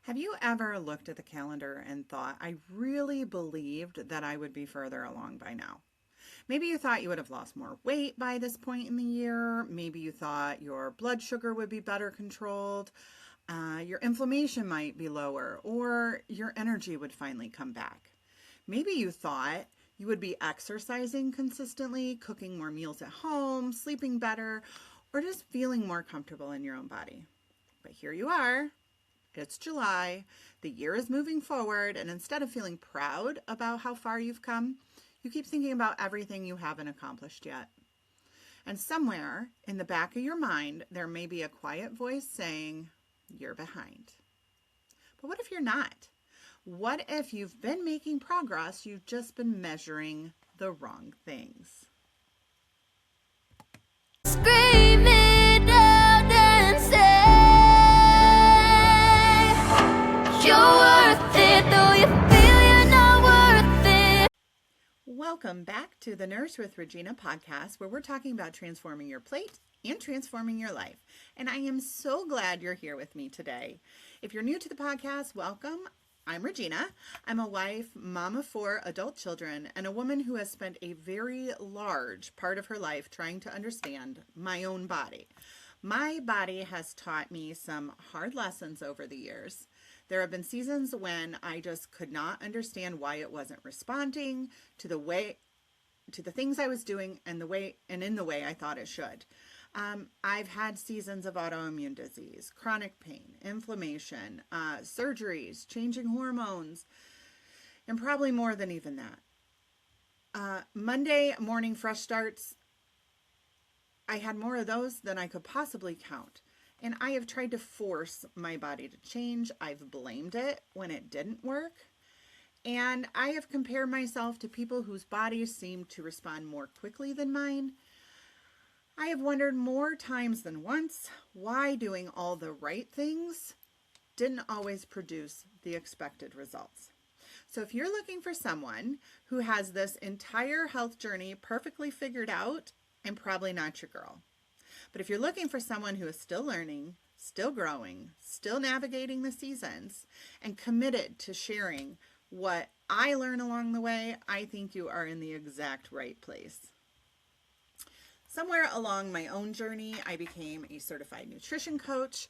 Have you ever looked at the calendar and thought, I really believed that I would be further along by now? Maybe you thought you would have lost more weight by this point in the year. Maybe you thought your blood sugar would be better controlled. Your inflammation might be lower, or your energy would finally come back. Maybe you thought you would be exercising consistently, cooking more meals at home, sleeping better, or just feeling more comfortable in your own body. But here you are. It's July, the year is moving forward, and instead of feeling proud about how far you've come, you keep thinking about everything you haven't accomplished yet. And somewhere in the back of your mind, there may be a quiet voice saying, you're behind. But what if you're not? What if you've been making progress, you've just been measuring the wrong things? Scream it out and say you're worth it, though you feel you're not worth it. Welcome back to the Nourish with Regina podcast, where we're talking about transforming your plate and transforming your life. And I am so glad you're here with me today. If you're new to the podcast, welcome. I'm Regina. I'm a wife, mom of 4 adult children, and a woman who has spent a very large part of her life trying to understand my own body. My body has taught me some hard lessons over the years. There have been seasons when I just could not understand why it wasn't responding to the things I was doing and in the way I thought it should. I've had seasons of autoimmune disease, chronic pain, inflammation, surgeries, changing hormones, and probably more than even that. Monday morning fresh starts, I had more of those than I could possibly count. And I have tried to force my body to change. I've blamed it when it didn't work. And I have compared myself to people whose bodies seem to respond more quickly than mine. I have wondered more times than once why doing all the right things didn't always produce the expected results. So if you're looking for someone who has this entire health journey perfectly figured out, I'm probably not your girl. But if you're looking for someone who is still learning, still growing, still navigating the seasons, and committed to sharing what I learn along the way, I think you are in the exact right place. Somewhere along my own journey, I became a certified nutrition coach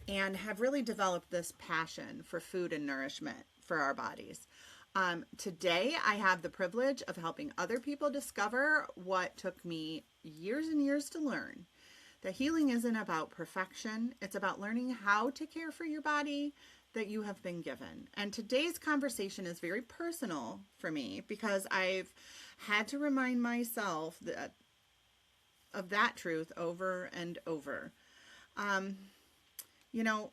and have really developed this passion for food and nourishment for our bodies. Today, I have the privilege of helping other people discover what took me years and years to learn. That healing isn't about perfection. It's about learning how to care for your body that you have been given. And today's conversation is very personal for me because I've had to remind myself of that truth over and over.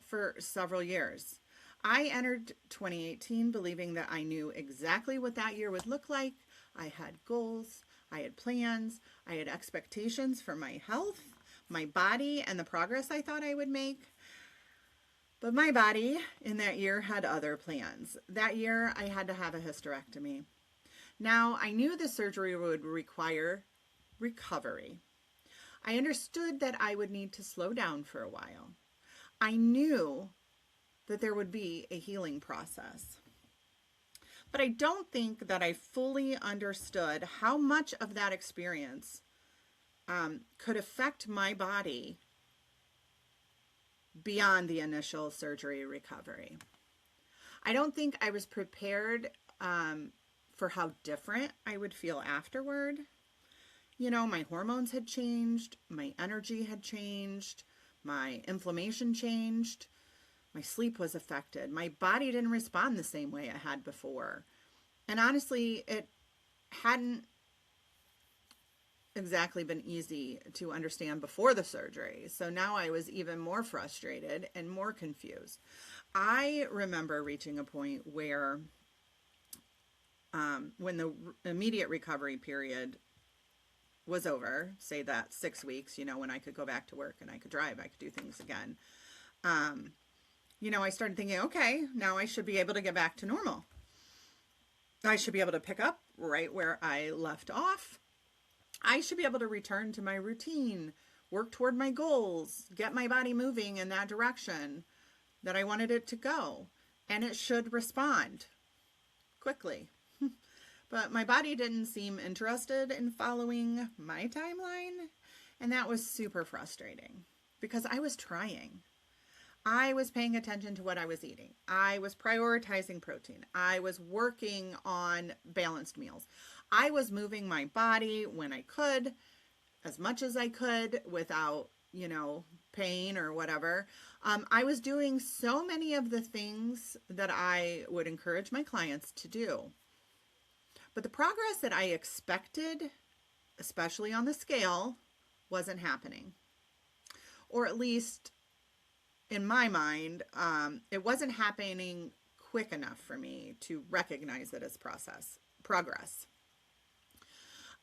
For several years. I entered 2018 believing that I knew exactly what that year would look like. I had goals, I had plans, I had expectations for my health, my body, and the progress I thought I would make. But my body in that year had other plans. That year, I had to have a hysterectomy. Now, I knew the surgery would require recovery. I understood that I would need to slow down for a while. I knew that there would be a healing process. But I don't think that I fully understood how much of that experience could affect my body beyond the initial surgery recovery. I don't think I was prepared for how different I would feel afterward. My hormones had changed, my energy had changed, my inflammation changed, my sleep was affected. My body didn't respond the same way it had before. And honestly, it hadn't exactly been easy to understand before the surgery. So now I was even more frustrated and more confused. I remember reaching a point where when the immediate recovery period was over, say that 6 weeks, when I could go back to work and I could drive, I could do things again. I started thinking, okay, now I should be able to get back to normal. I should be able to pick up right where I left off. I should be able to return to my routine, work toward my goals, get my body moving in that direction that I wanted it to go. and it should respond quickly. But my body didn't seem interested in following my timeline, and that was super frustrating because I was trying. I was paying attention to what I was eating. I was prioritizing protein. I was working on balanced meals. I was moving my body when I could, as much as I could without, pain or whatever. I was doing so many of the things that I would encourage my clients to do. But the progress that I expected, especially on the scale, wasn't happening. Or at least in my mind, it wasn't happening quick enough for me to recognize it as progress.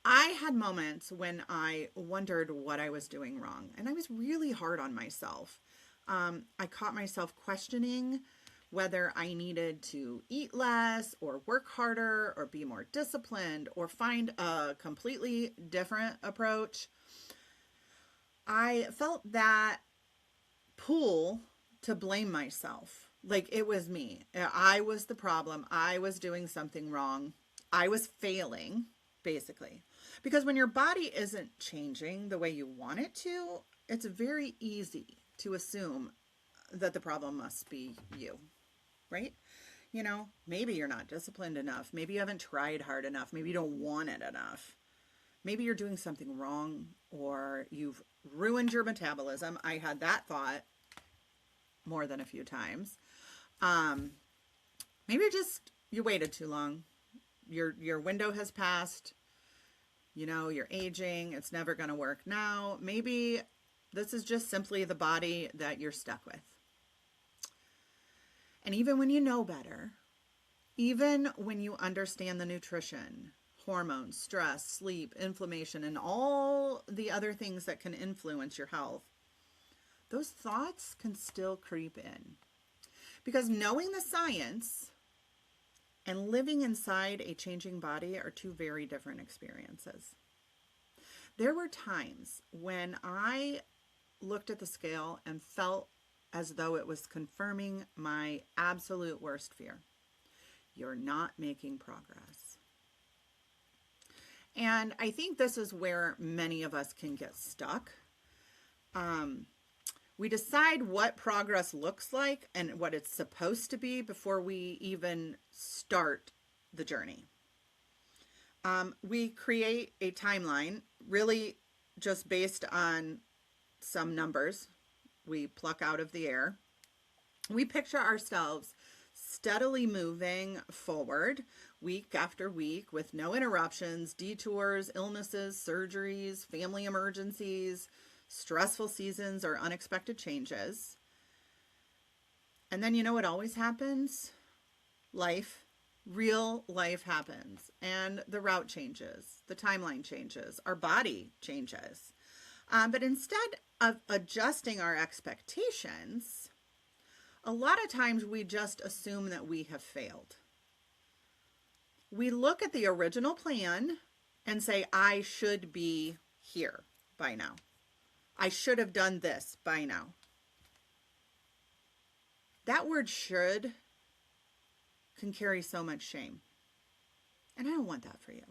I had moments when I wondered what I was doing wrong, and I was really hard on myself. I caught myself questioning whether I needed to eat less or work harder or be more disciplined or find a completely different approach. I felt that pull to blame myself. Like it was me. I was the problem. I was doing something wrong. I was failing, basically. Because when your body isn't changing the way you want it to, it's very easy to assume that the problem must be you, right? Maybe you're not disciplined enough. Maybe you haven't tried hard enough. Maybe you don't want it enough. Maybe you're doing something wrong or you've ruined your metabolism. I had that thought more than a few times. Maybe you waited too long. Your window has passed. You're aging. It's never going to work now. Maybe this is just simply the body that you're stuck with. And even when you know better, even when you understand the nutrition, hormones, stress, sleep, inflammation, and all the other things that can influence your health, those thoughts can still creep in. Because knowing the science and living inside a changing body are two very different experiences. There were times when I looked at the scale and felt as though it was confirming my absolute worst fear. You're not making progress. And I think this is where many of us can get stuck. We decide what progress looks like and what it's supposed to be before we even start the journey. We create a timeline really just based on some numbers we pluck out of the air. We picture ourselves steadily moving forward week after week with no interruptions, detours, illnesses, surgeries, family emergencies, stressful seasons, or unexpected changes. And then what always happens? Real life happens. And the route changes. The timeline changes. Our body changes. But instead of adjusting our expectations, a lot of times we just assume that we have failed. We look at the original plan and say, I should be here by now. I should have done this by now. That word should can carry so much shame. And I don't want that for you.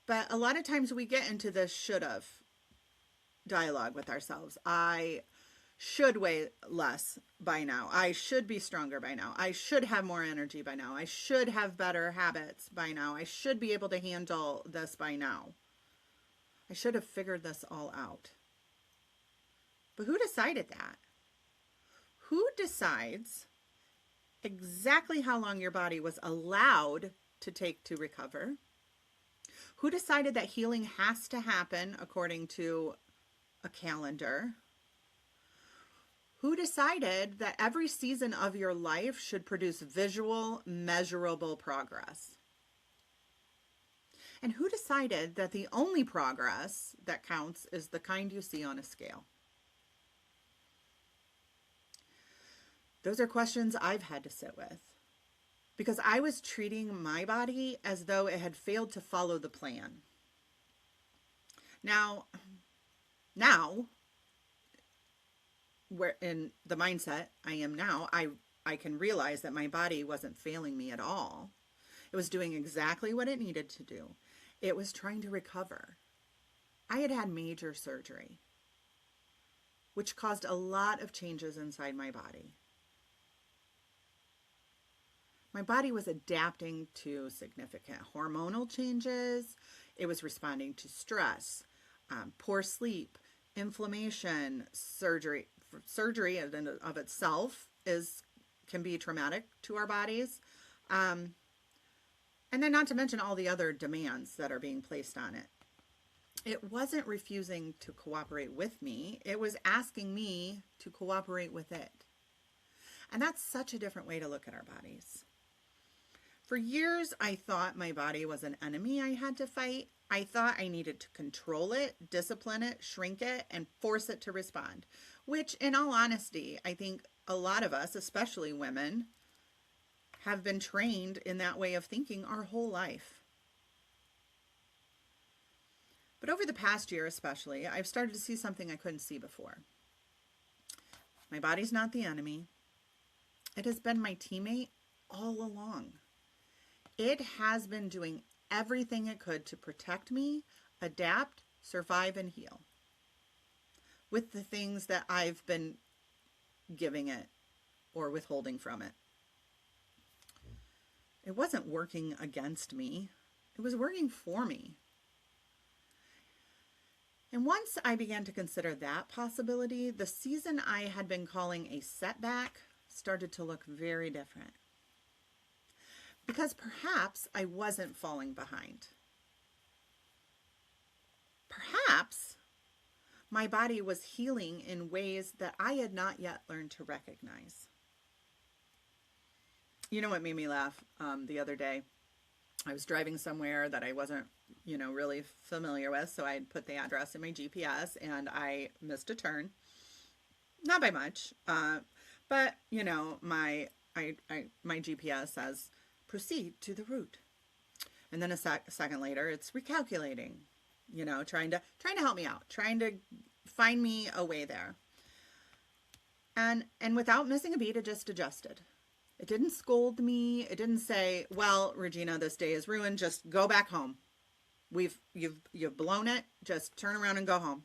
But a lot of times we get into this should have dialogue with ourselves. I should weigh less by now. I should be stronger by now. I should have more energy by now. I should have better habits by now. I should be able to handle this by now. I should have figured this all out. But who decided that? Who decides exactly how long your body was allowed to take to recover? Who decided that healing has to happen according to a calendar? Who decided that every season of your life should produce visual, measurable progress? And who decided that the only progress that counts is the kind you see on a scale? Those are questions I've had to sit with because I was treating my body as though it had failed to follow the plan. Now, where in the mindset I am now, I I can realize that my body wasn't failing me at all. It was doing exactly what it needed to do. It was trying to recover. I had had major surgery, which caused a lot of changes inside my body. My body was adapting to significant hormonal changes. It was responding to stress, poor sleep, inflammation. Surgery in and of itself can be traumatic to our bodies. And then not to mention all the other demands that are being placed on it. It wasn't refusing to cooperate with me. It was asking me to cooperate with it. And that's such a different way to look at our bodies. For years, I thought my body was an enemy I had to fight. I thought I needed to control it, discipline it, shrink it, and force it to respond. Which, in all honesty, I think a lot of us, especially women, have been trained in that way of thinking our whole life. But over the past year especially, I've started to see something I couldn't see before. My body's not the enemy. It has been my teammate all along. It has been doing everything it could to protect me, adapt, survive, and heal with the things that I've been giving it or withholding from it. It wasn't working against me. It was working for me. And once I began to consider that possibility, the season I had been calling a setback started to look very different. Because perhaps I wasn't falling behind. Perhaps my body was healing in ways that I had not yet learned to recognize. You know what made me laugh the other day? I was driving somewhere that I wasn't, really familiar with, so I put the address in my GPS and I missed a turn. Not by much, but my GPS says proceed to the route, and then a second later it's recalculating, trying to help me out, trying to find me a way there. And without missing a beat, it just adjusted. It didn't scold me. It didn't say, well, Regina, this day is ruined. Just go back home. You've blown it. Just turn around and go home.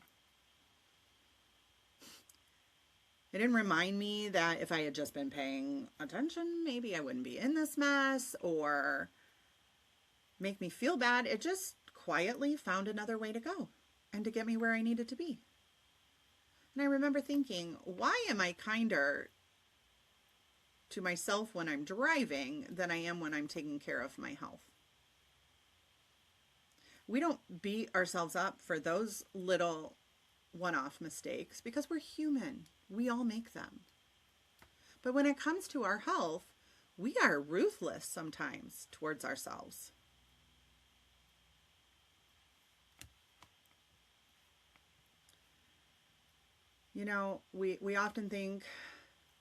It didn't remind me that if I had just been paying attention, maybe I wouldn't be in this mess, or make me feel bad. It just quietly found another way to go and to get me where I needed to be. And I remember thinking, why am I kinder to myself when I'm driving than I am when I'm taking care of my health? We don't beat ourselves up for those little one-off mistakes because we're human. We all make them. But when it comes to our health, we are ruthless sometimes towards ourselves. We often think,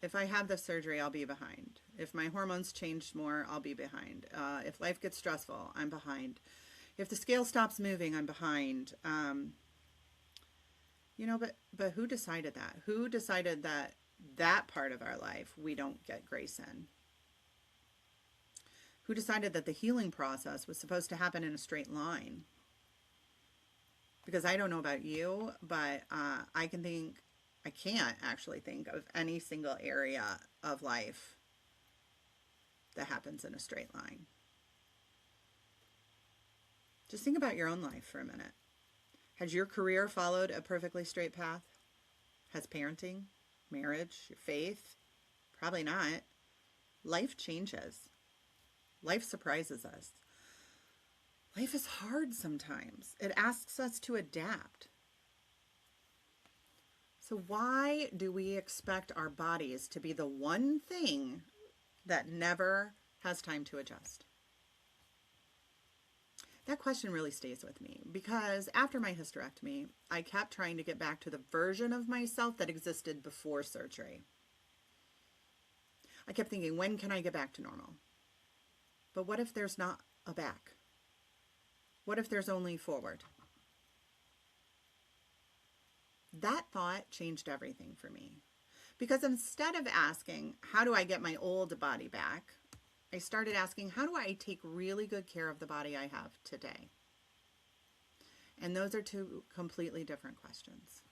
if I have this surgery, I'll be behind. If my hormones change more, I'll be behind. If life gets stressful, I'm behind. If the scale stops moving, I'm behind. But who decided that? Who decided that part of our life we don't get grace in? Who decided that the healing process was supposed to happen in a straight line? Because I don't know about you, but I can't actually think of any single area of life that happens in a straight line. Just think about your own life for a minute. Has your career followed a perfectly straight path? Has parenting, marriage, your faith? Probably not. Life changes. Life surprises us. Life is hard sometimes. It asks us to adapt. So why do we expect our bodies to be the one thing that never has time to adjust? That question really stays with me because after my hysterectomy, I kept trying to get back to the version of myself that existed before surgery. I kept thinking, when can I get back to normal? But what if there's not a back? What if there's only forward? That thought changed everything for me Because instead of asking, how do I get my old body back? I started asking, how do I take really good care of the body I have today? And those are two completely different questions.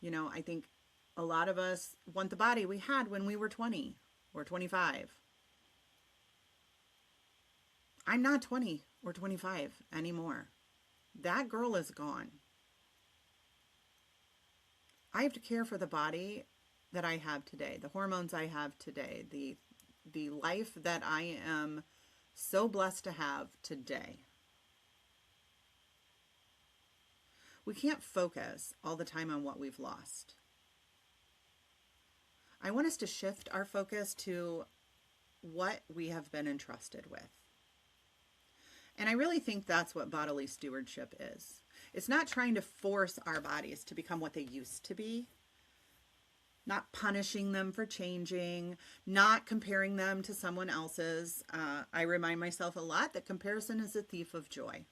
You know, I think a lot of us want the body we had when we were 20 or 25. I'm not 20 or 25 anymore. That girl is gone. I have to care for the body that I have today, the hormones I have today, the life that I am so blessed to have today. We can't focus all the time on what we've lost. I want us to shift our focus to what we have been entrusted with. And I really think that's what bodily stewardship is. It's not trying to force our bodies to become what they used to be, not punishing them for changing, not comparing them to someone else's. I remind myself a lot that comparison is a thief of joy.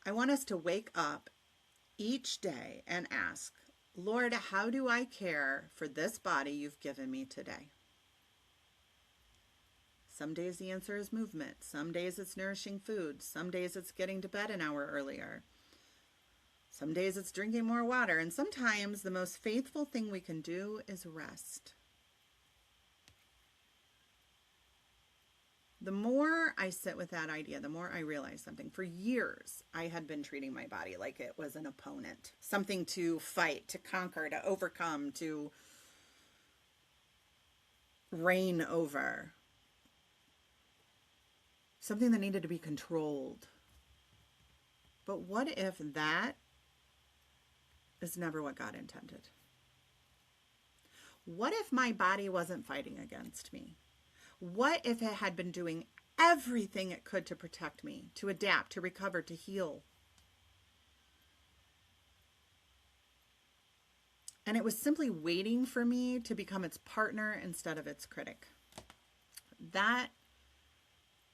I want us to wake up each day and ask, Lord, how do I care for this body you've given me today? Some days the answer is movement. Some days it's nourishing food. Some days it's getting to bed an hour earlier. Some days it's drinking more water. And sometimes the most faithful thing we can do is rest. The more I sit with that idea, the more I realize something. For years, I had been treating my body like it was an opponent, something to fight, to conquer, to overcome, to reign over. Something that needed to be controlled. But what if that is never what God intended? What if my body wasn't fighting against me? What if it had been doing everything it could to protect me, to adapt, to recover, to heal? And it was simply waiting for me to become its partner instead of its critic. That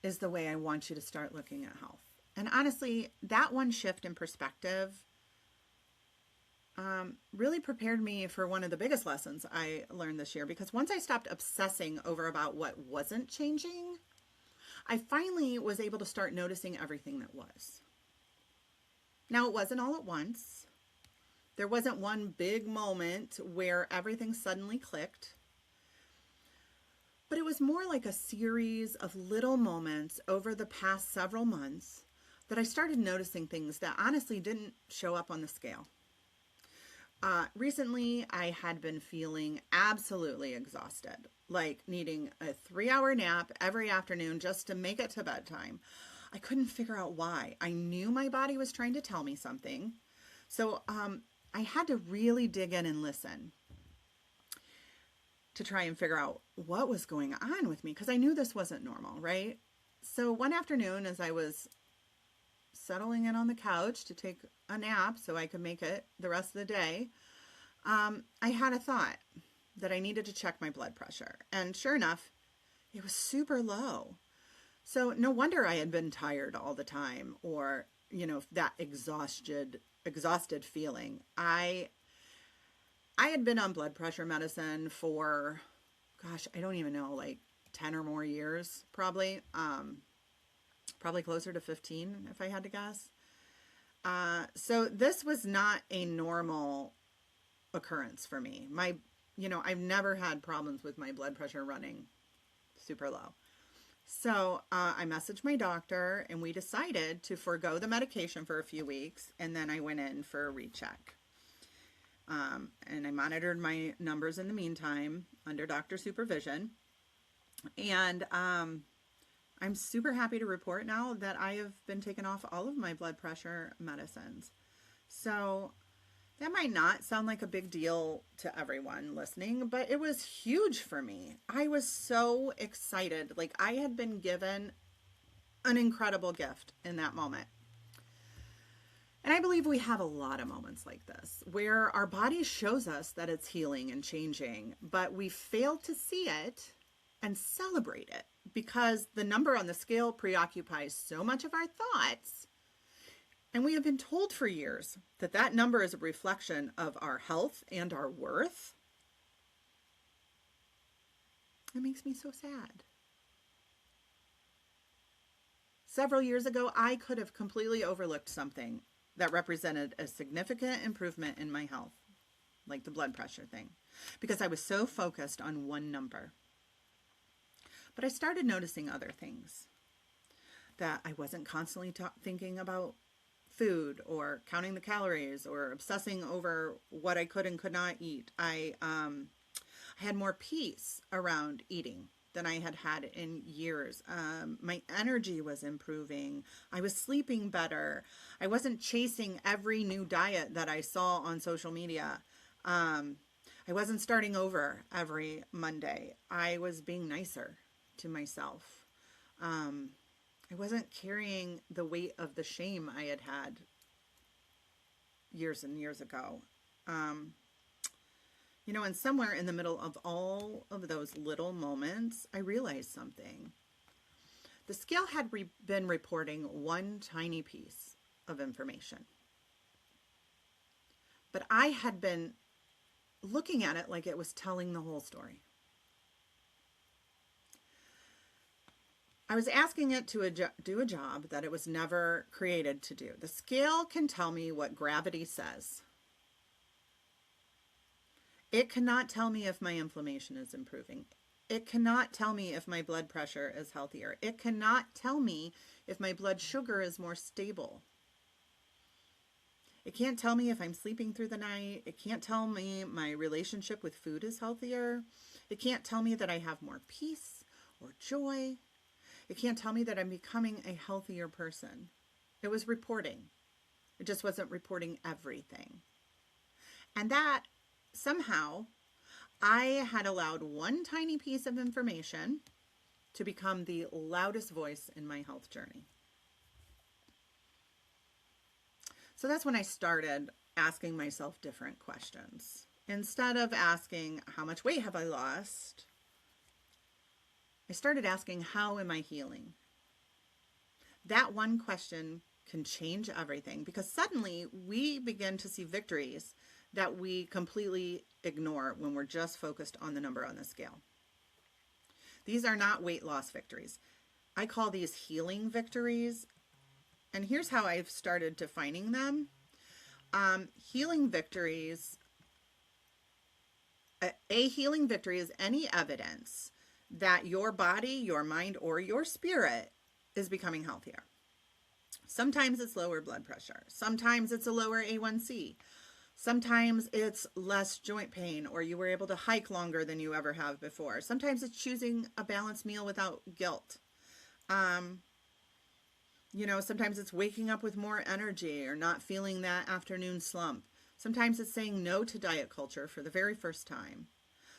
is the way I want you to start looking at health. And honestly, that one shift in perspective really prepared me for one of the biggest lessons I learned this year, because once I stopped obsessing over about what wasn't changing, I finally was able to start noticing everything that was. Now, it wasn't all at once. There wasn't one big moment where everything suddenly clicked. But it was more like a series of little moments over the past several months that I started noticing things that honestly didn't show up on the scale. Recently, I had been feeling absolutely exhausted, like needing a 3-hour nap every afternoon just to make it to bedtime. I couldn't figure out why. I knew my body was trying to tell me something. So I had to really dig in and listen to try and figure out what was going on with me, because I knew this wasn't normal, right? So one afternoon, as I was settling in on the couch to take a nap so I could make it the rest of the day, I had a thought that I needed to check my blood pressure. And sure enough, it was super low. So no wonder I had been tired all the time, or, you know, that exhausted feeling. I had been on blood pressure medicine for, I don't even know, like 10 or more years, probably. Probably closer to 15, if I had to guess. So this was not a normal occurrence for me. I've never had problems with my blood pressure running super low. So I messaged my doctor, and we decided to forego the medication for a few weeks, and then I went in for a recheck. And I monitored my numbers in the meantime under doctor supervision. And I'm super happy to report now that I have been taken off all of my blood pressure medicines. So that might not sound like a big deal to everyone listening, but it was huge for me. I was so excited. Like, I had been given an incredible gift in that moment. And I believe we have a lot of moments like this where our body shows us that it's healing and changing, but we fail to see it and celebrate it because the number on the scale preoccupies so much of our thoughts And we have been told for years that that number is a reflection of our health and our worth. It makes me so sad. Several years ago, I could have completely overlooked something that represented a significant improvement in my health, like the blood pressure thing, because I was so focused on one number. But I started noticing other things, that I wasn't constantly thinking about food or counting the calories or obsessing over what I could and could not eat. I had more peace around eating than I had had in years. My energy was improving. I was sleeping better. I wasn't chasing every new diet that I saw on social media. I wasn't starting over every Monday. I was being nicer to myself. I wasn't carrying the weight of the shame I had had years and years ago. And somewhere in the middle of all of those little moments, I realized something. The scale had been reporting one tiny piece of information. But I had been looking at it like it was telling the whole story. I was asking it to do a job that it was never created to do. The scale can tell me what gravity says. It cannot tell me if my inflammation is improving. It cannot tell me if my blood pressure is healthier. It cannot tell me if my blood sugar is more stable. It can't tell me if I'm sleeping through the night. It can't tell me my relationship with food is healthier. It can't tell me that I have more peace or joy. It can't tell me that I'm becoming a healthier person. It was reporting. It just wasn't reporting everything. And that somehow I had allowed one tiny piece of information to become the loudest voice in my health journey. So that's when I started asking myself different questions. Instead of asking, how much weight have I lost? I started asking, how am I healing? That one question can change everything, because suddenly we begin to see victories that we completely ignore when we're just focused on the number on the scale. These are not weight loss victories. I call these healing victories. And here's how I've started defining them. Healing victories, a healing victory is any evidence that your body, your mind, or your spirit is becoming healthier. Sometimes it's lower blood pressure. Sometimes it's a lower A1C. Sometimes it's less joint pain, or you were able to hike longer than you ever have before. Sometimes it's choosing a balanced meal without guilt. Sometimes it's waking up with more energy or not feeling that afternoon slump. Sometimes it's saying no to diet culture for the very first time.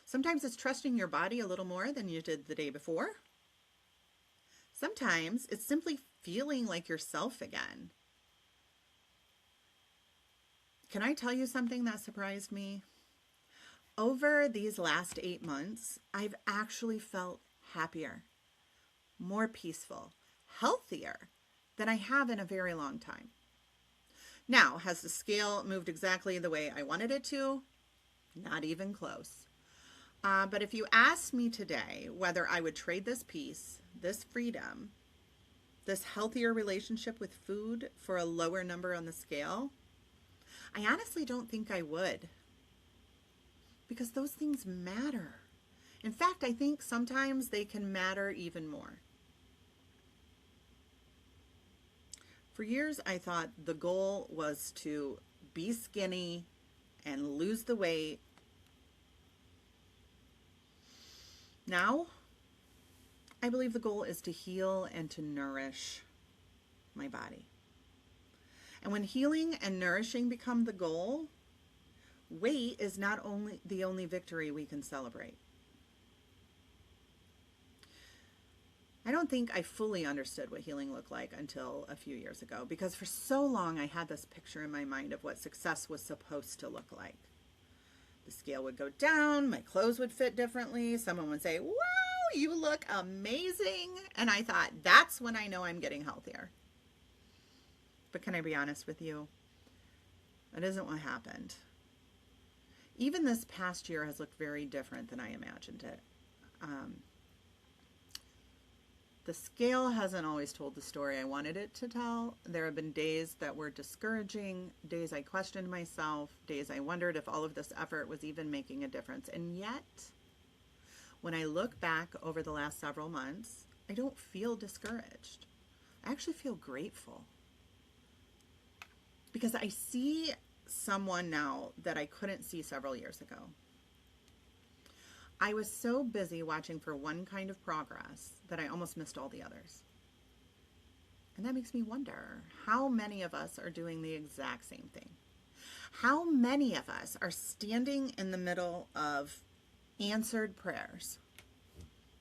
Sometimes it's trusting your body a little more than you did the day before. Sometimes it's simply feeling like yourself again. Can I tell you something that surprised me? Over these last 8 months, I've actually felt happier, more peaceful, healthier than I have in a very long time. Now, has the scale moved exactly the way I wanted it to? Not even close. But if you asked me today whether I would trade this peace, this freedom, this healthier relationship with food for a lower number on the scale, I honestly don't think I would. Because those things matter. In fact, I think sometimes they can matter even more. For years, I thought the goal was to be skinny and lose the weight. Now, I believe the goal is to heal and to nourish my body. And when healing and nourishing become the goal, weight is not only the only victory we can celebrate. I don't think I fully understood what healing looked like until a few years ago, because for so long I had this picture in my mind of what success was supposed to look like. The scale would go down, my clothes would fit differently, someone would say, "Wow, you look amazing." And I thought, that's when I know I'm getting healthier. But can I be honest with you? That isn't what happened. Even this past year has looked very different than I imagined it. The scale hasn't always told the story I wanted it to tell. There have been days that were discouraging, days I questioned myself, days I wondered if all of this effort was even making a difference. And yet, when I look back over the last several months, I don't feel discouraged. I actually feel grateful. Because I see someone now that I couldn't see several years ago. I was so busy watching for one kind of progress that I almost missed all the others. And that makes me wonder, how many of us are doing the exact same thing? How many of us are standing in the middle of answered prayers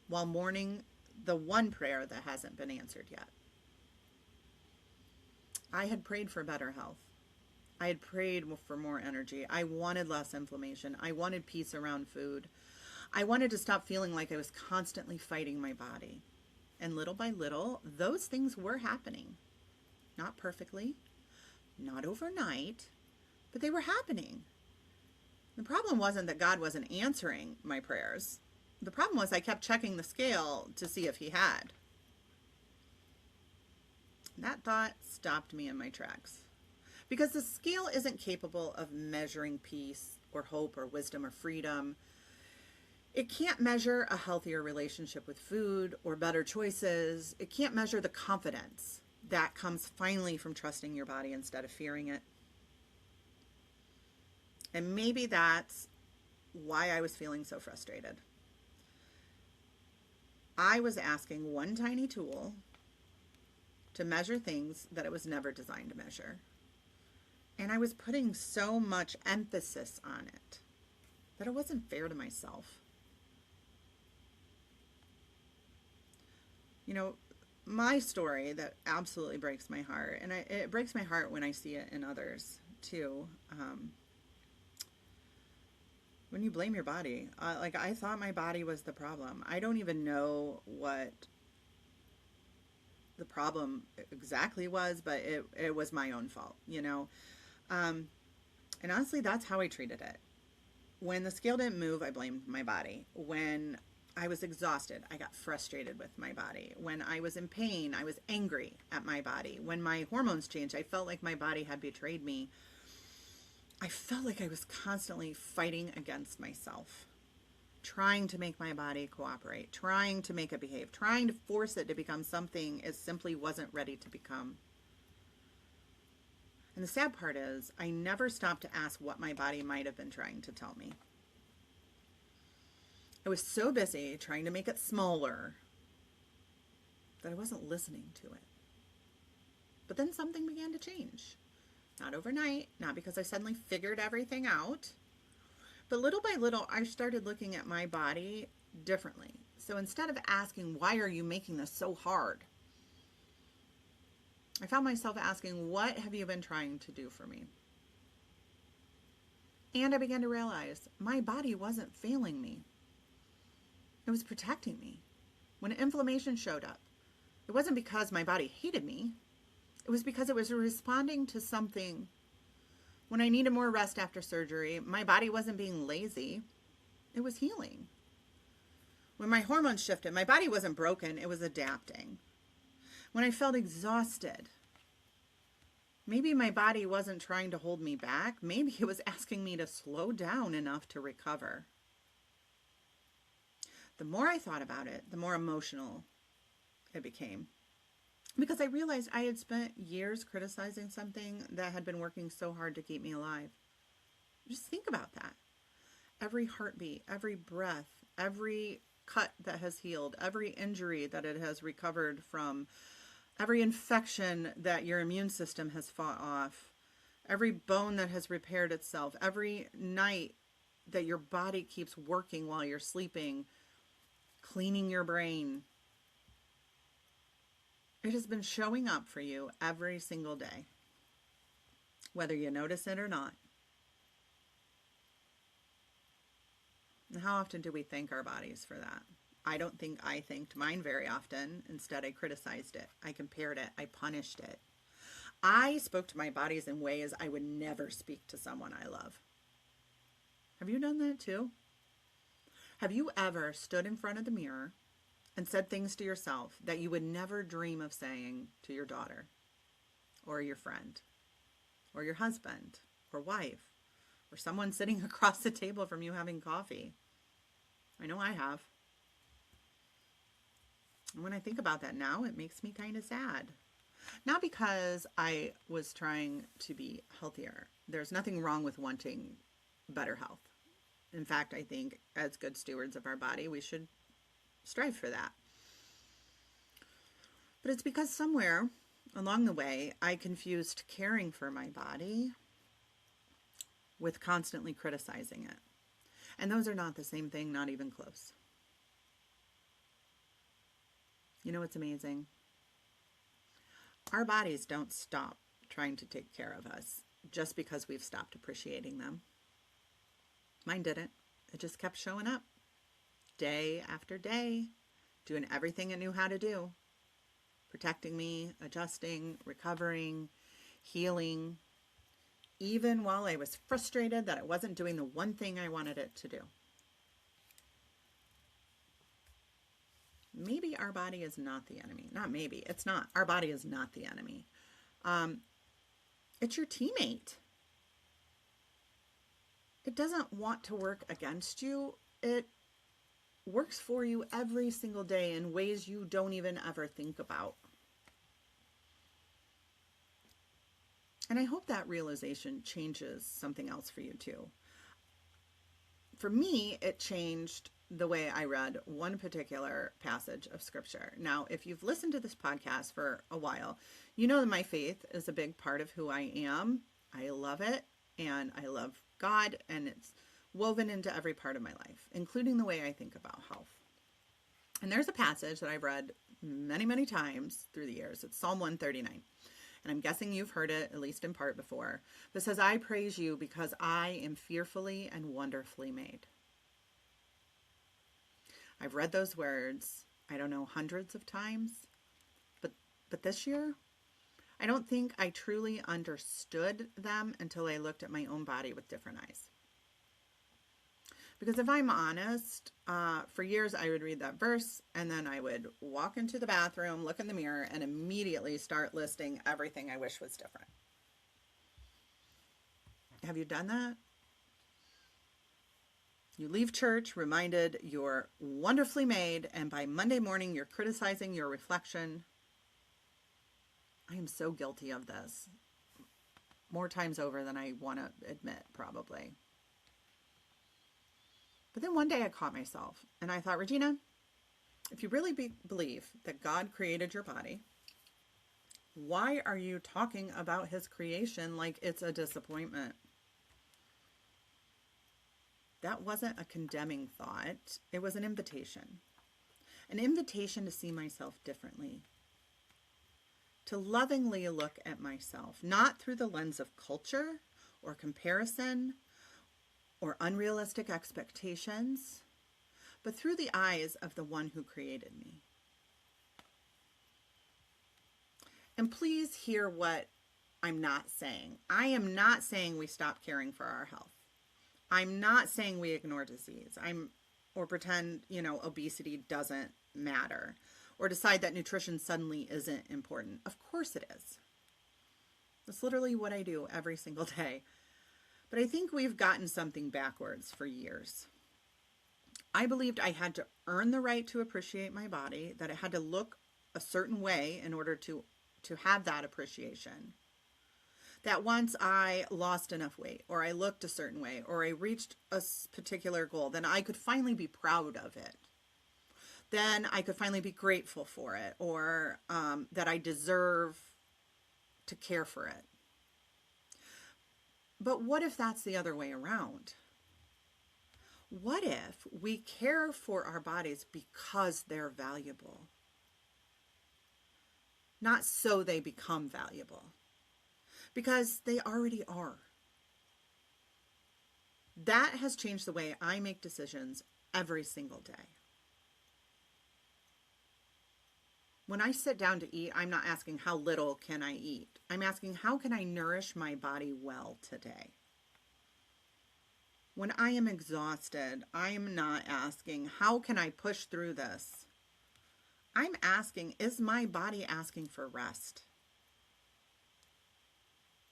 while mourning the one prayer that hasn't been answered yet? I had prayed for better health. I had prayed for more energy. I wanted less inflammation. I wanted peace around food. I wanted to stop feeling like I was constantly fighting my body. And little by little, those things were happening. Not perfectly, not overnight, but they were happening. The problem wasn't that God wasn't answering my prayers. The problem was I kept checking the scale to see if he had. That thought stopped me in my tracks. Because the scale isn't capable of measuring peace or hope or wisdom or freedom. It can't measure a healthier relationship with food or better choices. It can't measure the confidence that comes finally from trusting your body instead of fearing it. And maybe that's why I was feeling so frustrated. I was asking one tiny tool to measure things that it was never designed to measure. And I was putting so much emphasis on it that it wasn't fair to myself. You know, my story that absolutely breaks my heart, and it breaks my heart when I see it in others too. When you blame your body, I thought my body was the problem. I don't even know what the problem exactly was, but it was my own fault, you know. And honestly, that's how I treated it. When the scale didn't move, I blamed my body. When I was exhausted, I got frustrated with my body. When I was in pain, I was angry at my body. When my hormones changed, I felt like my body had betrayed me. I felt like I was constantly fighting against myself, trying to make my body cooperate, trying to make it behave, trying to force it to become something it simply wasn't ready to become. And the sad part is, I never stopped to ask what my body might have been trying to tell me. I was so busy trying to make it smaller that I wasn't listening to it. But then something began to change. Not overnight, not because I suddenly figured everything out, but little by little, I started looking at my body differently. So instead of asking, why are you making this so hard? I found myself asking, what have you been trying to do for me? And I began to realize my body wasn't failing me. It was protecting me. When inflammation showed up, it wasn't because my body hated me. It was because it was responding to something. When I needed more rest after surgery, my body wasn't being lazy. It was healing. When my hormones shifted, my body wasn't broken. It was adapting. When I felt exhausted, maybe my body wasn't trying to hold me back. Maybe it was asking me to slow down enough to recover. The more I thought about it, the more emotional it became. Because I realized I had spent years criticizing something that had been working so hard to keep me alive. Just think about that. Every heartbeat, every breath, every cut that has healed, every injury that it has recovered from, every infection that your immune system has fought off, every bone that has repaired itself, every night that your body keeps working while you're sleeping, cleaning your brain. It has been showing up for you every single day, whether you notice it or not. And how often do we thank our bodies for that? I don't think I thanked mine very often. Instead, I criticized it. I compared it. I punished it. I spoke to my bodies in ways I would never speak to someone I love. Have you done that too? Have you ever stood in front of the mirror and said things to yourself that you would never dream of saying to your daughter or your friend or your husband or wife or someone sitting across the table from you having coffee? I know I have. And when I think about that now, it makes me kind of sad. Not because I was trying to be healthier. There's nothing wrong with wanting better health. In fact, I think as good stewards of our body, we should strive for that. But it's because somewhere along the way, I confused caring for my body with constantly criticizing it. And those are not the same thing, not even close. You know what's amazing? Our bodies don't stop trying to take care of us just because we've stopped appreciating them. Mine didn't. It just kept showing up day after day, doing everything it knew how to do. Protecting me, adjusting, recovering, healing, even while I was frustrated that it wasn't doing the one thing I wanted it to do. Maybe our body is not the enemy. Not maybe. It's not. Our body is not the enemy. It's your teammate. It doesn't want to work against you. It works for you every single day in ways you don't even ever think about. And I hope that realization changes something else for you too. For me, it changed the way I read one particular passage of scripture. Now, if you've listened to this podcast for a while, you know that my faith is a big part of who I am. I love it, and I love God, and it's woven into every part of my life, including the way I think about health. And there's a passage that I've read many, many times through the years. It's Psalm 139. And I'm guessing you've heard it, at least in part before. But it says, I praise you because I am fearfully and wonderfully made. I've read those words, I don't know, hundreds of times. But this year, I don't think I truly understood them until I looked at my own body with different eyes. Because if I'm honest, for years I would read that verse and then I would walk into the bathroom, look in the mirror, and immediately start listing everything I wish was different. Have you done that? You leave church reminded you're wonderfully made, and by Monday morning you're criticizing your reflection. I am so guilty of this. More times over than I want to admit, probably. But then one day I caught myself and I thought, Regina, if you really believe that God created your body, why are you talking about his creation like it's a disappointment? That wasn't a condemning thought. It was an invitation to see myself differently, to lovingly look at myself, not through the lens of culture or comparison or unrealistic expectations, but through the eyes of the one who created me. And please hear what I'm not saying. I am not saying we stop caring for our health. I'm not saying we ignore disease. Or pretend, obesity doesn't matter, or decide that nutrition suddenly isn't important. Of course it is. That's literally what I do every single day. But I think we've gotten something backwards for years. I believed I had to earn the right to appreciate my body, that it had to look a certain way in order to have that appreciation. That once I lost enough weight, or I looked a certain way, or I reached a particular goal, then I could finally be proud of it. Then I could finally be grateful for it, or that I deserve to care for it. But what if that's the other way around? What if we care for our bodies because they're valuable? Not so they become valuable. Because they already are. That has changed the way I make decisions every single day. When I sit down to eat, I'm not asking how little can I eat. I'm asking how can I nourish my body well today? When I am exhausted, I'm not asking how can I push through this? I'm asking, is my body asking for rest?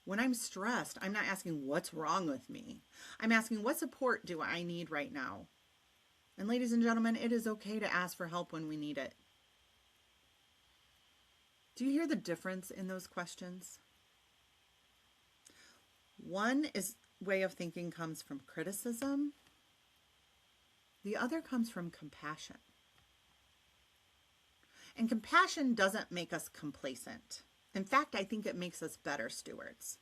When I'm stressed, I'm not asking what's wrong with me. I'm asking what support do I need right now? And ladies and gentlemen, it is okay to ask for help when we need it. Do you hear the difference in those questions? One way of thinking comes from criticism. The other comes from compassion. And compassion doesn't make us complacent. In fact, I think it makes us better stewards.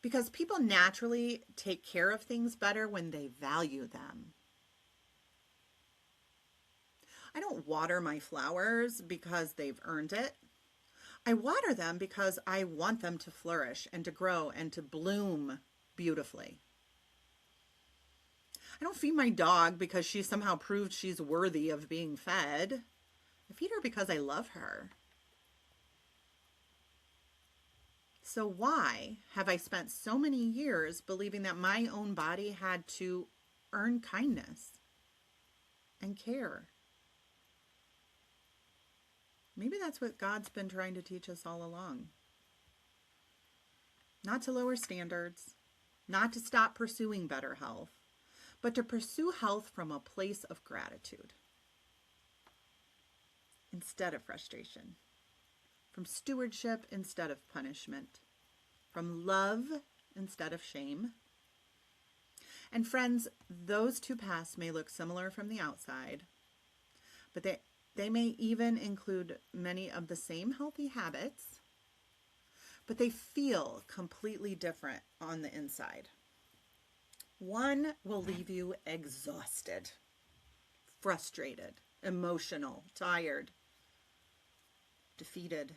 Because people naturally take care of things better when they value them. I don't water my flowers because they've earned it. I water them because I want them to flourish and to grow and to bloom beautifully. I don't feed my dog because she somehow proved she's worthy of being fed. I feed her because I love her. So why have I spent so many years believing that my own body had to earn kindness and care? Maybe that's what God's been trying to teach us all along. Not to lower standards, not to stop pursuing better health, but to pursue health from a place of gratitude instead of frustration, from stewardship instead of punishment, from love instead of shame. And friends, those two paths may look similar from the outside, but they may even include many of the same healthy habits, but they feel completely different on the inside. One will leave you exhausted, frustrated, emotional, tired, defeated.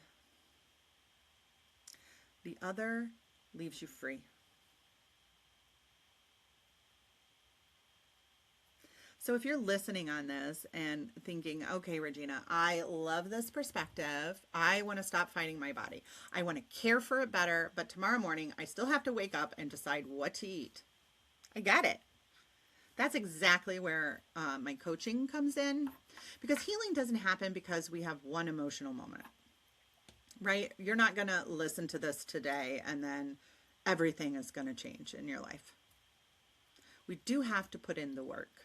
The other leaves you free. So if you're listening on this and thinking, okay, Regina, I love this perspective. I want to stop fighting my body. I want to care for it better, but tomorrow morning I still have to wake up and decide what to eat. I get it. That's exactly where my coaching comes in, because healing doesn't happen because we have one emotional moment, right? You're not going to listen to this today and then everything is going to change in your life. We do have to put in the work.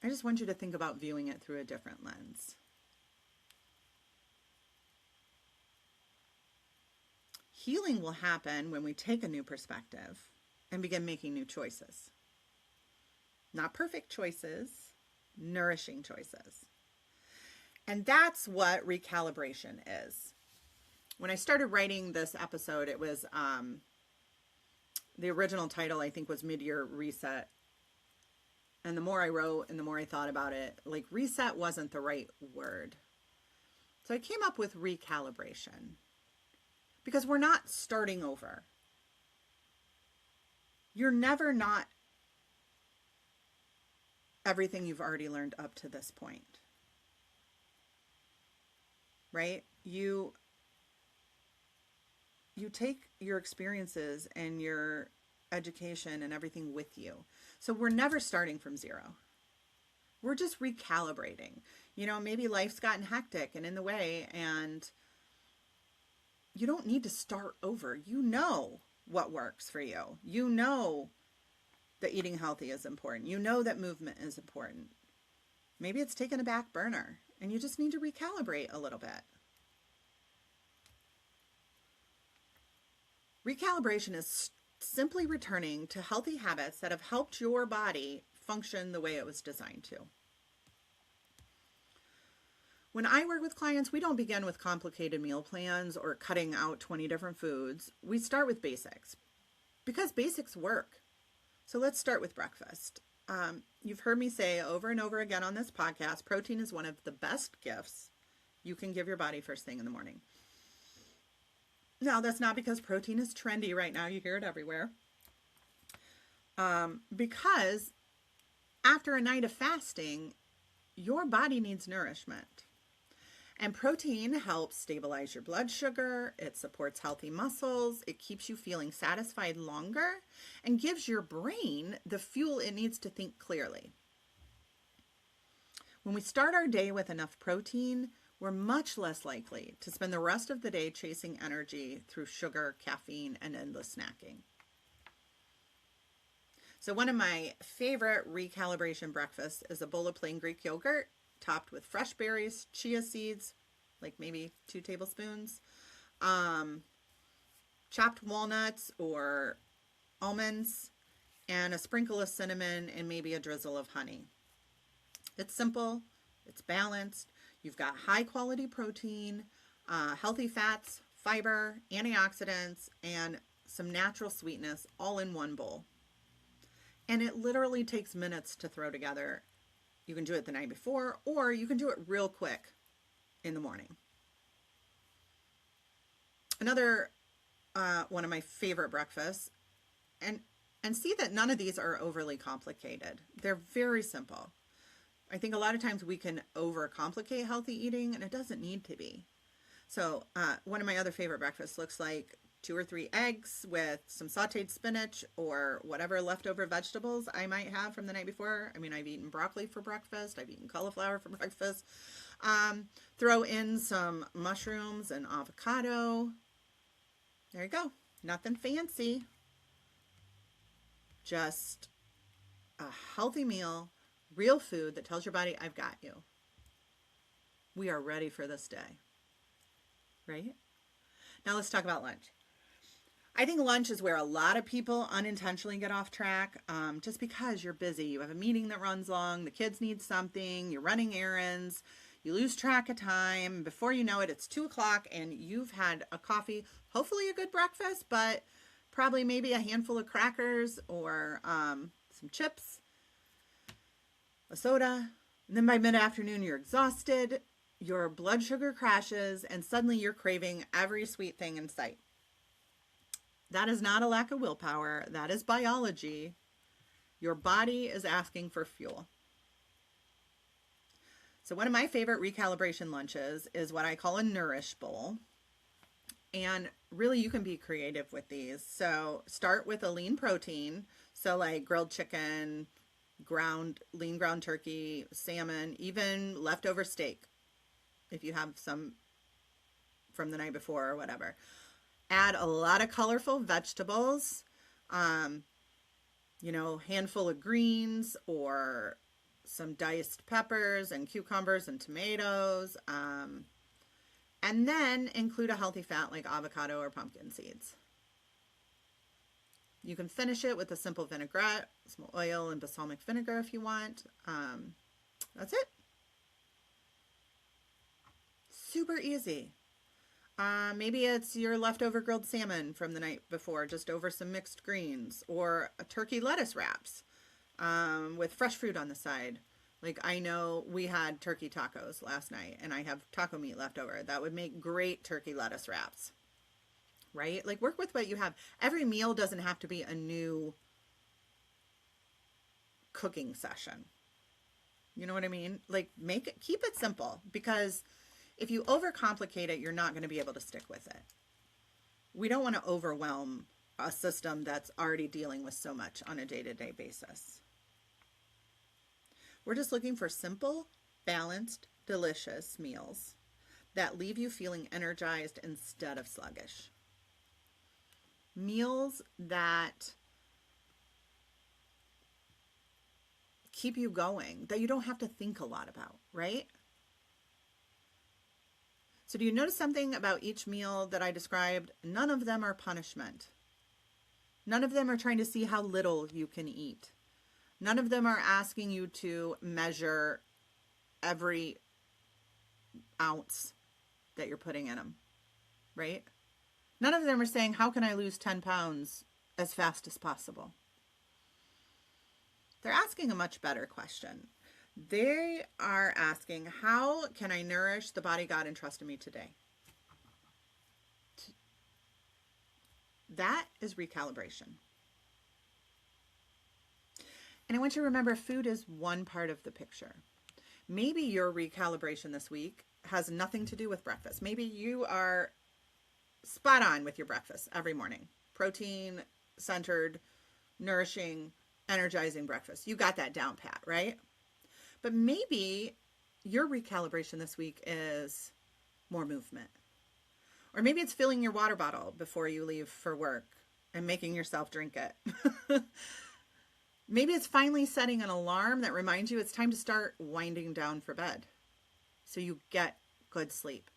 I just want you to think about viewing it through a different lens. Healing will happen when we take a new perspective and begin making new choices. Not perfect choices, nourishing choices. And that's what recalibration is. When I started writing this episode, it was the original title, I think, was Mid-Year Reset. And the more I wrote and the more I thought about it, like reset wasn't the right word. So I came up with recalibration, because we're not starting over. You're never not everything you've already learned up to this point, right? You take your experiences and your education and everything with you. So we're never starting from zero. We're just recalibrating. Maybe life's gotten hectic and in the way, and you don't need to start over. You know what works for you. You know that eating healthy is important. You know that movement is important. Maybe it's taken a back burner and you just need to recalibrate a little bit. Recalibration is simply returning to healthy habits that have helped your body function the way it was designed to. When I work with clients, we don't begin with complicated meal plans or cutting out 20 different foods. We start with basics, because basics work. So let's start with breakfast. You've heard me say over and over again on this podcast, protein is one of the best gifts you can give your body first thing in the morning. Now, that's not because protein is trendy right now. You hear it everywhere. Because after a night of fasting, your body needs nourishment. And protein helps stabilize your blood sugar, it supports healthy muscles, it keeps you feeling satisfied longer, and gives your brain the fuel it needs to think clearly. When we start our day with enough protein, we're much less likely to spend the rest of the day chasing energy through sugar, caffeine, and endless snacking. So one of my favorite recalibration breakfasts is a bowl of plain Greek yogurt topped with fresh berries, chia seeds, like maybe 2 tablespoons, chopped walnuts or almonds, and a sprinkle of cinnamon and maybe a drizzle of honey. It's simple, it's balanced, you've got high quality protein, healthy fats, fiber, antioxidants, and some natural sweetness all in one bowl. And it literally takes minutes to throw together. You can do it the night before, or you can do it real quick in the morning. Another one of my favorite breakfasts, and see that none of these are overly complicated. They're very simple. I think a lot of times we can overcomplicate healthy eating, and it doesn't need to be. So one of my other favorite breakfasts looks like 2 or 3 eggs with some sauteed spinach or whatever leftover vegetables I might have from the night before. I mean, I've eaten broccoli for breakfast. I've eaten cauliflower for breakfast. Throw in some mushrooms and avocado. There you go. Nothing fancy. Just a healthy meal, real food that tells your body, I've got you. We are ready for this day. Right? Now let's talk about lunch. I think lunch is where a lot of people unintentionally get off track, just because you're busy. You have a meeting that runs long, the kids need something, you're running errands, you lose track of time. Before you know it, it's 2 o'clock and you've had a coffee, hopefully a good breakfast, but probably maybe a handful of crackers or some chips, a soda. And then by mid-afternoon, you're exhausted, your blood sugar crashes, and suddenly you're craving every sweet thing in sight. That is not a lack of willpower. That is biology. Your body is asking for fuel. So one of my favorite recalibration lunches is what I call a Nourish bowl. And really you can be creative with these. So start with a lean protein. So like grilled chicken, lean ground turkey, salmon, even leftover steak, if you have some from the night before or whatever. Add a lot of colorful vegetables, handful of greens or some diced peppers and cucumbers and tomatoes. And then include a healthy fat like avocado or pumpkin seeds. You can finish it with a simple vinaigrette, some oil and balsamic vinegar if you want. That's it. Super easy. Maybe it's your leftover grilled salmon from the night before, just over some mixed greens, or a turkey lettuce wraps with fresh fruit on the side. Like I know we had turkey tacos last night and I have taco meat left over. That would make great turkey lettuce wraps, right? Like work with what you have. Every meal doesn't have to be a new cooking session. You know what I mean? Like keep it simple, because if you overcomplicate it, you're not going to be able to stick with it. We don't want to overwhelm a system that's already dealing with so much on a day-to-day basis. We're just looking for simple, balanced, delicious meals that leave you feeling energized instead of sluggish. Meals that keep you going, that you don't have to think a lot about, right? So do you notice something about each meal that I described? None of them are punishment. None of them are trying to see how little you can eat. None of them are asking you to measure every ounce that you're putting in them, right? None of them are saying, how can I lose 10 pounds as fast as possible? They're asking a much better question. They are asking, how can I nourish the body God entrusted me today? That is recalibration. And I want you to remember, food is one part of the picture. Maybe your recalibration this week has nothing to do with breakfast. Maybe you are spot on with your breakfast every morning. Protein, centered, nourishing, energizing breakfast. You got that down pat, right? But maybe your recalibration this week is more movement. Or maybe it's filling your water bottle before you leave for work and making yourself drink it. Maybe it's finally setting an alarm that reminds you it's time to start winding down for bed so you get good sleep.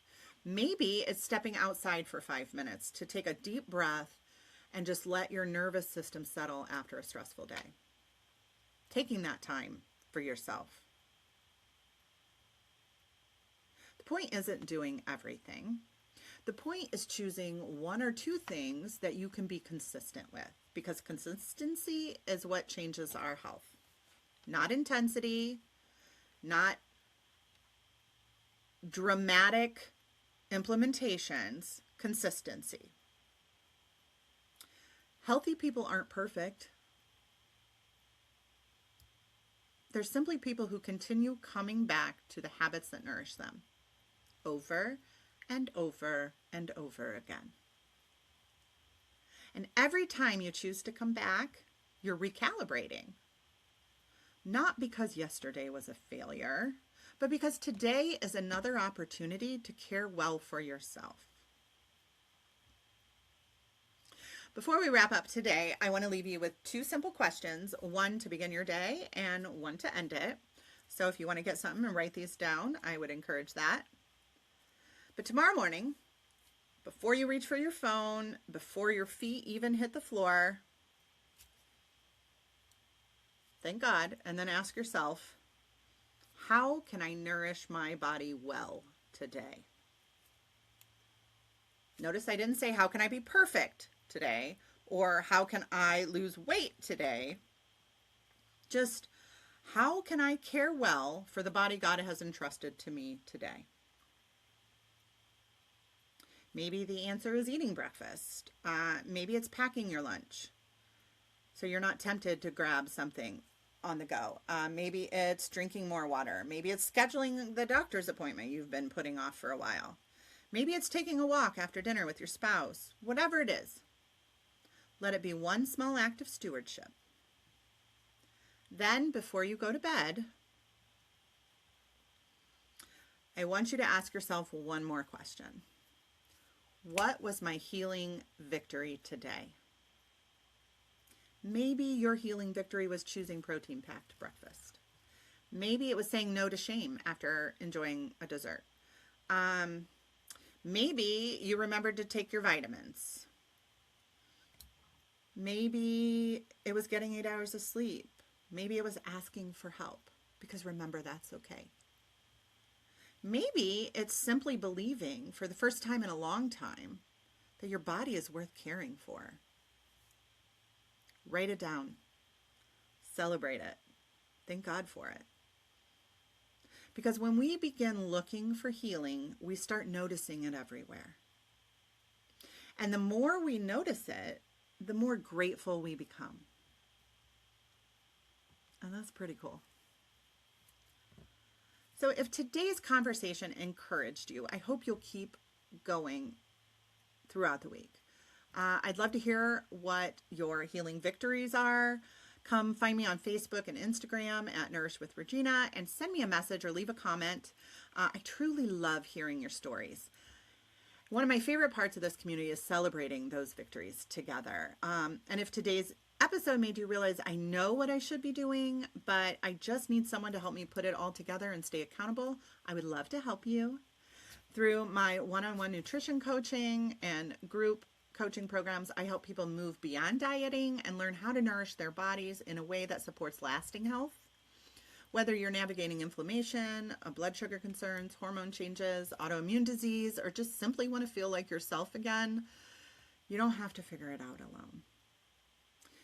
Maybe it's stepping outside for 5 minutes to take a deep breath and just let your nervous system settle after a stressful day. Taking that time for yourself. The point isn't doing everything. The point is choosing one or two things that you can be consistent with, because consistency is what changes our health. Not intensity, not dramatic implementations, consistency. Healthy people aren't perfect. They're simply people who continue coming back to the habits that nourish them over and over and over again. And every time you choose to come back, you're recalibrating. Not because yesterday was a failure, but because today is another opportunity to care well for yourself. Before we wrap up today, I want to leave you with two simple questions, one to begin your day and one to end it. So if you want to get something and write these down, I would encourage that. But tomorrow morning, before you reach for your phone, before your feet even hit the floor, thank God, and then ask yourself, how can I nourish my body well today? Notice I didn't say, how can I be perfect today? Or how can I lose weight today? Just, how can I care well for the body God has entrusted to me today? Maybe the answer is eating breakfast. Maybe it's packing your lunch so you're not tempted to grab something on the go. Maybe it's drinking more water. Maybe it's scheduling the doctor's appointment you've been putting off for a while. Maybe it's taking a walk after dinner with your spouse. Whatever it is, let it be one small act of stewardship. Then, before you go to bed, I want you to ask yourself one more question. What was my healing victory today? Maybe your healing victory was choosing protein-packed breakfast. Maybe it was saying no to shame after enjoying a dessert. Maybe you remembered to take your vitamins. Maybe it was getting 8 hours of sleep. Maybe it was asking for help, because remember, that's okay. Maybe it's simply believing for the first time in a long time that your body is worth caring for. Write it down. Celebrate it. Thank God for it. Because when we begin looking for healing, we start noticing it everywhere. And the more we notice it, the more grateful we become. And that's pretty cool. So if today's conversation encouraged you, I hope you'll keep going throughout the week. I'd love to hear what your healing victories are. Come find me on Facebook and Instagram at Nourish with Regina and send me a message or leave a comment. I truly love hearing your stories. One of my favorite parts of this community is celebrating those victories together. And if today's episode made you realize I know what I should be doing, but I just need someone to help me put it all together and stay accountable, I would love to help you. Through my one-on-one nutrition coaching and group coaching programs, I help people move beyond dieting and learn how to nourish their bodies in a way that supports lasting health. Whether you're navigating inflammation, blood sugar concerns, hormone changes, autoimmune disease, or just simply want to feel like yourself again, you don't have to figure it out alone.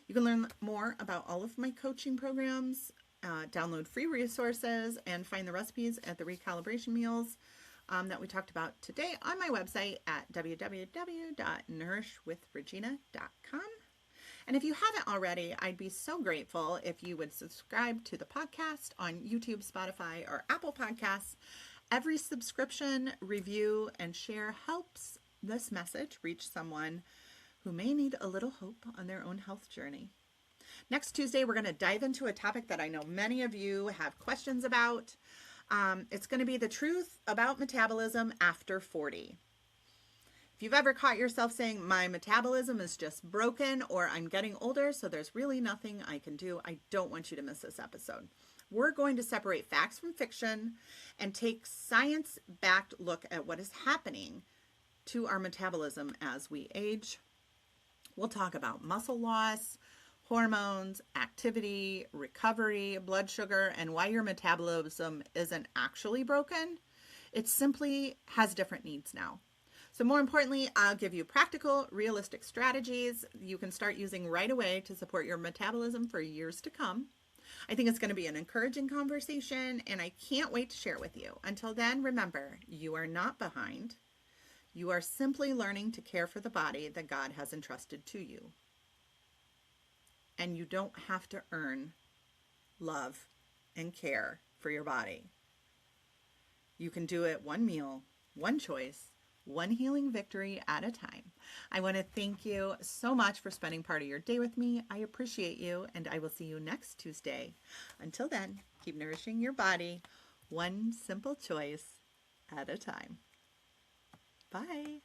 You can learn more about all of my coaching programs, download free resources, and find the recipes at the recalibration meals that we talked about today on my website at www.nourishwithregina.com. And if you haven't already, I'd be so grateful if you would subscribe to the podcast on YouTube, Spotify, or Apple Podcasts. Every subscription, review, and share helps this message reach someone who may need a little hope on their own health journey. Next Tuesday, we're going to dive into a topic that I know many of you have questions about. It's going to be the truth about metabolism after 40. If you've ever caught yourself saying, my metabolism is just broken, or I'm getting older, so there's really nothing I can do, I don't want you to miss this episode. We're going to separate facts from fiction and take science-backed look at what is happening to our metabolism as we age. We'll talk about muscle loss, hormones, activity, recovery, blood sugar, and why your metabolism isn't actually broken. It simply has different needs now. So more importantly, I'll give you practical, realistic strategies you can start using right away to support your metabolism for years to come. I think it's going to be an encouraging conversation, and I can't wait to share with you. Until then, remember, you are not behind. You are simply learning to care for the body that God has entrusted to you. And you don't have to earn love and care for your body. You can do it one meal, one choice, one healing victory at a time. I want to thank you so much for spending part of your day with me. I appreciate you, and I will see you next Tuesday. Until then, keep nourishing your body, one simple choice at a time. Bye.